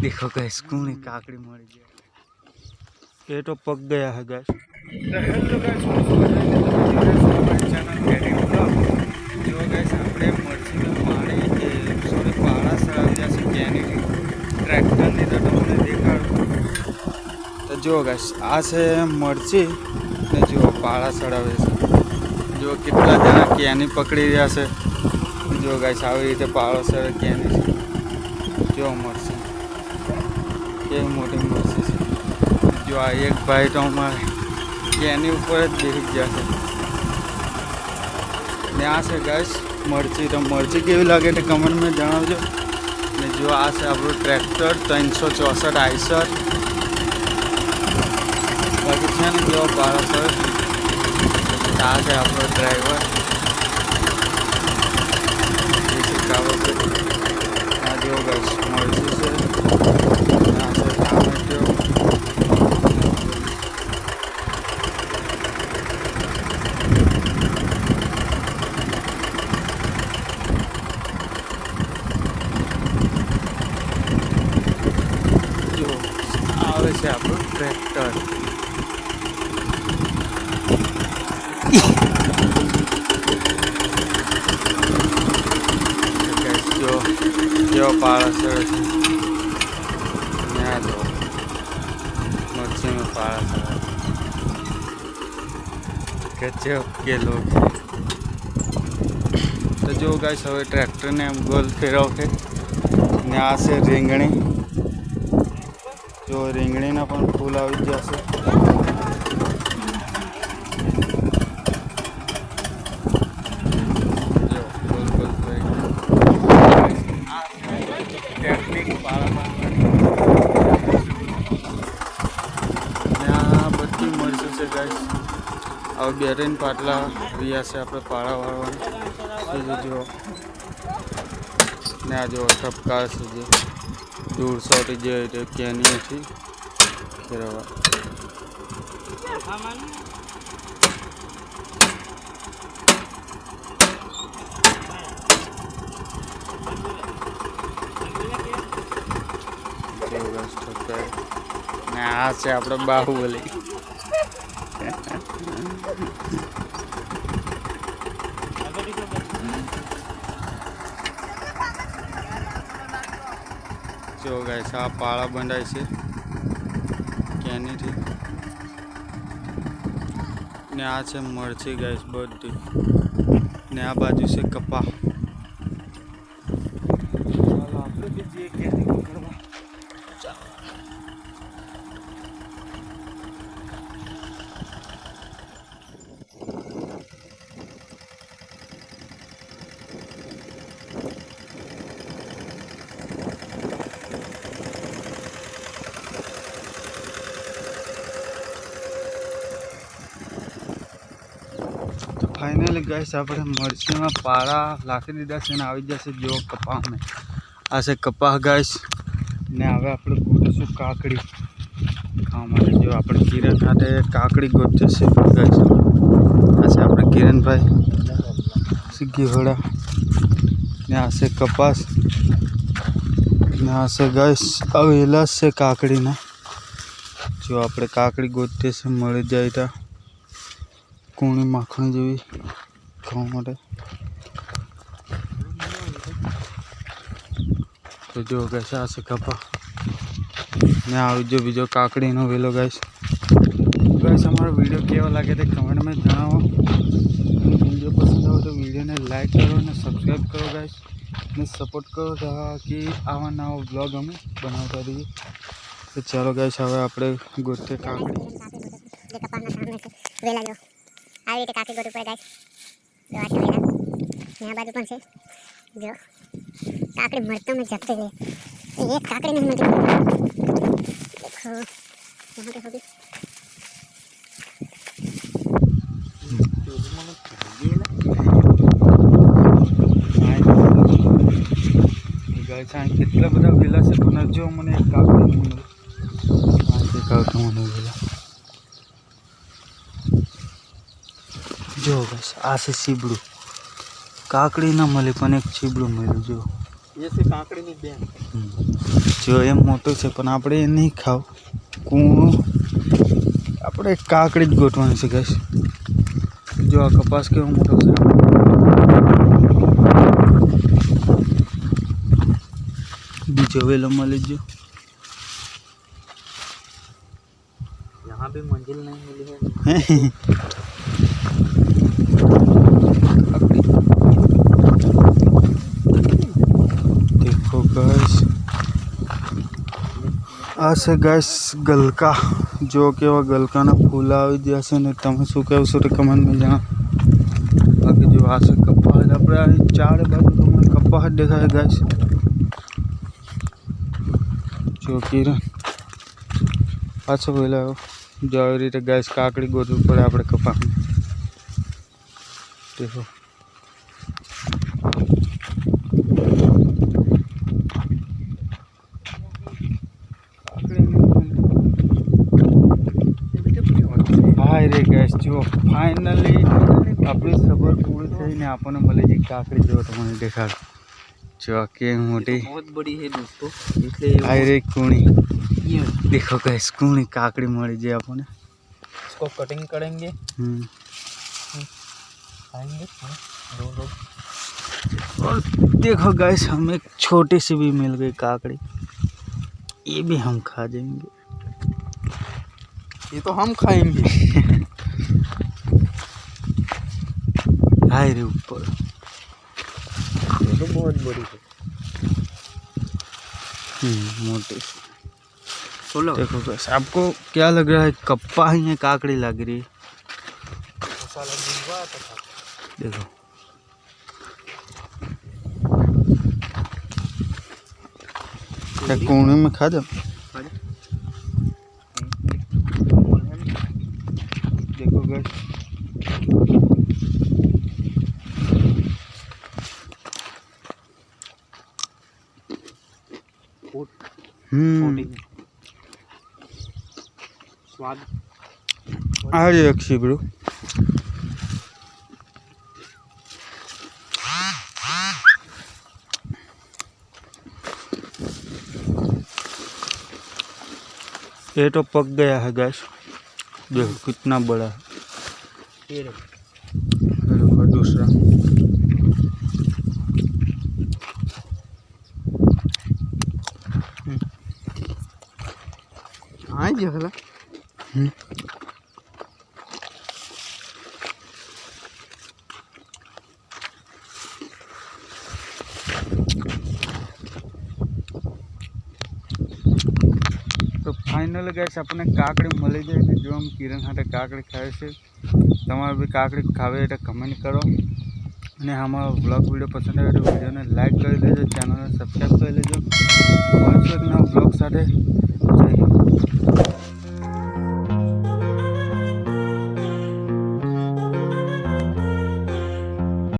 देखो गैस कौन काकड़ी मरी गया ये तो पक गया है गैस। हेलो गैस चैनल जो गैस આપણે મરચીનું પાણી કે સોરી પાળા સળાવી જશે કેની ટ્રેક્ટરની તો તમને દેખાડું તો જો ગैस આ છે મરચી ને જો પાળા સળાવે છે જો કેટલા જણા કેની પકડી રહ્યા છે જો ગैस આવી રીતે પાળો સળે કેની છે જો મરચી કેવી મોટી મરચી છે जो आ एक भाई तो हमारे केनी ऊपर ज बेसी गया है ने आ से गैस मरची तो मरची केवी लगे तो कमेंट में जणावजो ने जो आ से आपणो ट्रेक्टर 364 आइसर बाकी छे ने जो पाड़ा सर आ से आपणो ड्राइवर जैसे कावो पे आ जो गैस मरची से आ से टमाटो से आपको ट्रैक्टर जो जो पाड़ा सर दो मच्छी में पाड़ा सर गजब के लोग तो जो गाइस हवे ट्रैक्टर ने हम गोल फेरवते ने आ से રીંગણી जो રીંગણીના પણ ફૂલ આવી જશે જો ગોલ ગોલ ટેકનિક પાળામાં આ બધી મરચું છે ગાઈસ હવે બેરીન પાટલા રહ્યા છે આપણે પાળા વાળવાના જો ને આ જો ઠપકા છે જે दूर सोटी जो कैनी थी खेरवा आ से आपड़े बाहुबली जो गाइस आ पाड़ा बंधाय छे केनी थी ने आ छे मरची गाइस बधी ने आ बाजू से कपा चलो आपणे भी जे केनी पकड़वा फाइनली गाइस આપણે મરચીમાં પાળા લાખી દીધા છે ને આવી જશે જો કપામાં આ છે કપા ગાइस ને હવે આપણે ગોતીશું કાકડી ખાવા માટે જો આપણે કિરણ ખાતે કાકડી ગોતશે ગાइस આ છે આપણે કિરણભાઈ સિગ્ગી હોડા ને આ છે કપાસ ને આ છે ગાइस આવેલા છે કાકડીના જો આપણે કાકડી ગોતશે મળી જાય તો कूणी माखणी जेवी खावा माटे तो जो गाइस आ से कपा ने आवी जो बीजो काकड़ीनो वेलो गाइस गाइस हमारा वीडियो केवा लागे ते कमेंट में जणावो वीडियो पसंद आवे तो वीडियो ने लाइक करो ने सब्सक्राइब करो गाइस ने सपोर्ट करो ताकि आवा नवा ब्लॉग हमें बनावता रहिए तो चलो गाइस हवे आपणे गोते काकड़ी जे कपाना सामने से वेला जो आ रीते काकड़ी गोटू पड़े गाइस जो आ वेला यहाँ बाजू पण छे जो काकड़ी मरता में जपते गए एक काकड़ी नहीं मिलती देखो यहाँ पे होगी गाइस आ कितना बड़ा वेला से पण जो मने काकड़ी नहीं आ देखावतो मने वेला जो गाइस आ से सीबड़ू काकड़ी न मळे पण एक सीबड़ू मळ्યું जो ये से काकड़ी ની બેન જો એમ મોટું છે પણ આપણે એ નહીં ખાવ કૂણું આપણે કાકડી જ ગોઠવાની છે ગાઈસ જો આ કપાસ કેવો મોટો છે બીજો વેલો મળી ગયો यहाँ भी मंजिल नहीं मिली है देखो गाइस आ से गाइस गलका जो केवा गलकाना फूल આવી ગયા છે ને તમે શું કહેવું છો કમેન્ટ માં જણાવો બાકી જો આ છે કપાસ આપણે આ ચારે બાજુ તમને કપાસ દેખાય ગાઈસ જો કિરણ પાછો વેલા જો આવી રીતે ગાઈસ કાકડી ગોઠવી પડે આપણે કપાસમાં देखो हाय रे गैस जो फाइनली अपनी सबर पूरी थी ने आपने मले जी काकड़ी जो तुम्हें देखा जो के मोटी बहुत बड़ी है दोस्तों इसलिए हाय रे कूणी ये देखो गैस कूणी काकड़ी मળી जी आपने इसको कटिंग करेंगे खाएंगे दो लोग और देखो गैस हमें एक छोटी सी भी मिल गई काकड़ी ये भी हम खा जाएंगे ये तो हम खाएंगे हाय रे ऊपर ये तो बहुत बड़ी है मोटी बोलो देखो गैस आपको क्या लग रहा है कप्पा ही है काकड़ी लग रही है मसाला भिगवा था देखो क्या कोने में खा जाओ देखो गैस स्वाद आ रही अच्छी ब्रो ये तो पक गया है गैस देखो कितना बड़ा है ये रे देखो दूसरा हाँ जी हला तो फाइनल गैस अपने काकड़ी मળી જાય ને જો આમ કિરણ હાટે કાકડી ખાય છે તમારે બી કાકડી ખાવે એટલે કમેન્ટ કરો અને અમારો વ્લોગ વિડીયો પસંદ આવે તો વિડીયોને લાઈક કરી દેજો ચેનલને સબસ્ક્રાઈબ કરી લેજો મળશું એક નવા વ્લોગ સાથે જય હિન્દ